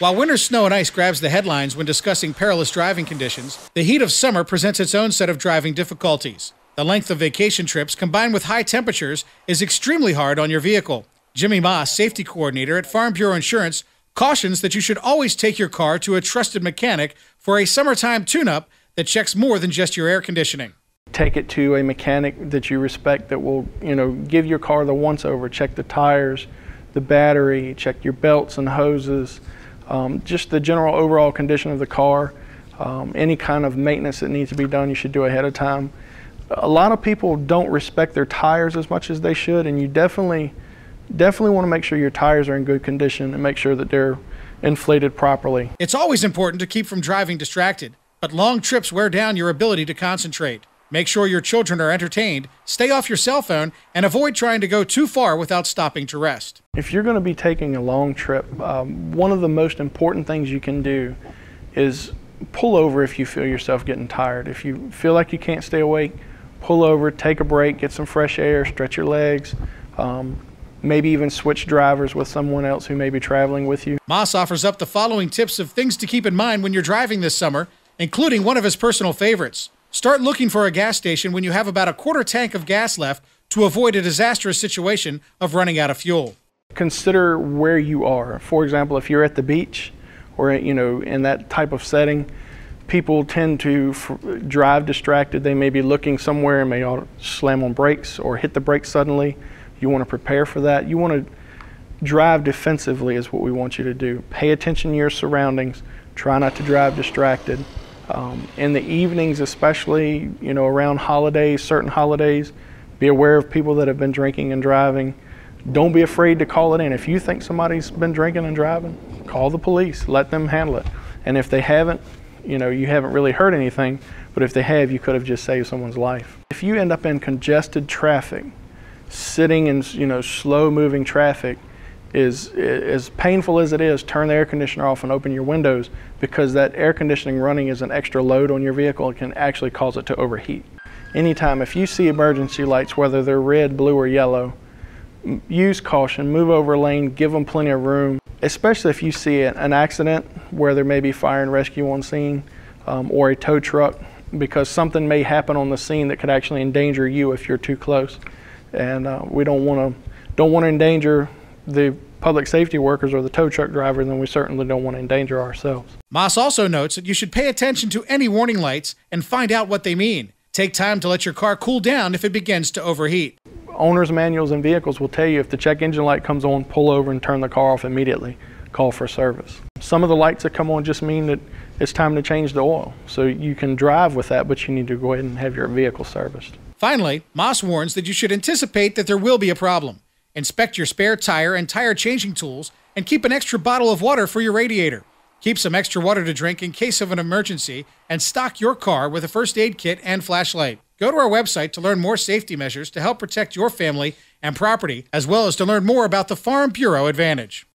While winter snow and ice grabs the headlines when discussing perilous driving conditions, the heat of summer presents its own set of driving difficulties. The length of vacation trips combined with high temperatures is extremely hard on your vehicle. Jimmy Moss, safety coordinator at Farm Bureau Insurance, cautions that you should always take your car to a trusted mechanic for a summertime tune-up that checks more than just your air conditioning. Take it to a mechanic that you respect that will, give your car the once-over, check the tires, the battery, check your belts and hoses, just the general overall condition of the car. Any kind of maintenance that needs to be done, you should do ahead of time. A lot of people don't respect their tires as much as they should, and you definitely want to make sure your tires are in good condition and make sure that they're inflated properly. It's always important to keep from driving distracted, but long trips wear down your ability to concentrate. Make sure your children are entertained, stay off your cell phone, and avoid trying to go too far without stopping to rest. If you're going to be taking a long trip, one of the most important things you can do is pull over if you feel yourself getting tired. If you feel like you can't stay awake, pull over, take a break, get some fresh air, stretch your legs, maybe even switch drivers with someone else who may be traveling with you. Moss offers up the following tips of things to keep in mind when you're driving this summer, including one of his personal favorites. Start looking for a gas station when you have about a quarter tank of gas left to avoid a disastrous situation of running out of fuel. Consider where you are. For example, if you're at the beach or in that type of setting, people tend to drive distracted. They may be looking somewhere and may slam on brakes or hit the brakes suddenly. You want to prepare for that. You want to drive defensively is what we want you to do. Pay attention to your surroundings. Try not to drive distracted. In the evenings, especially, around holidays, certain holidays, be aware of people that have been drinking and driving. Don't be afraid to call it in. If you think somebody's been drinking and driving, call the police, let them handle it. And if they haven't, you haven't really heard anything, but if they have, you could have just saved someone's life. If you end up in congested traffic, sitting in, slow moving traffic, is as painful as it is, turn the air conditioner off and open your windows, because that air conditioning running is an extra load on your vehicle. It can actually cause it to overheat. Anytime, if you see emergency lights, whether they're red, blue, or yellow, use caution, move over a lane, give them plenty of room, especially if you see an accident where there may be fire and rescue on scene or a tow truck, because something may happen on the scene that could actually endanger you if you're too close. And we don't want to endanger the public safety workers or the tow truck driver, then we certainly don't want to endanger ourselves. Moss also notes that you should pay attention to any warning lights and find out what they mean. Take time to let your car cool down if it begins to overheat. Owner's manuals and vehicles will tell you if the check engine light comes on, pull over and turn the car off immediately. Call for service. Some of the lights that come on just mean that it's time to change the oil. So you can drive with that, but you need to go ahead and have your vehicle serviced. Finally, Moss warns that you should anticipate that there will be a problem. Inspect your spare tire and tire changing tools, and keep an extra bottle of water for your radiator. Keep some extra water to drink in case of an emergency, and stock your car with a first aid kit and flashlight. Go to our website to learn more safety measures to help protect your family and property, as well as to learn more about the Farm Bureau Advantage.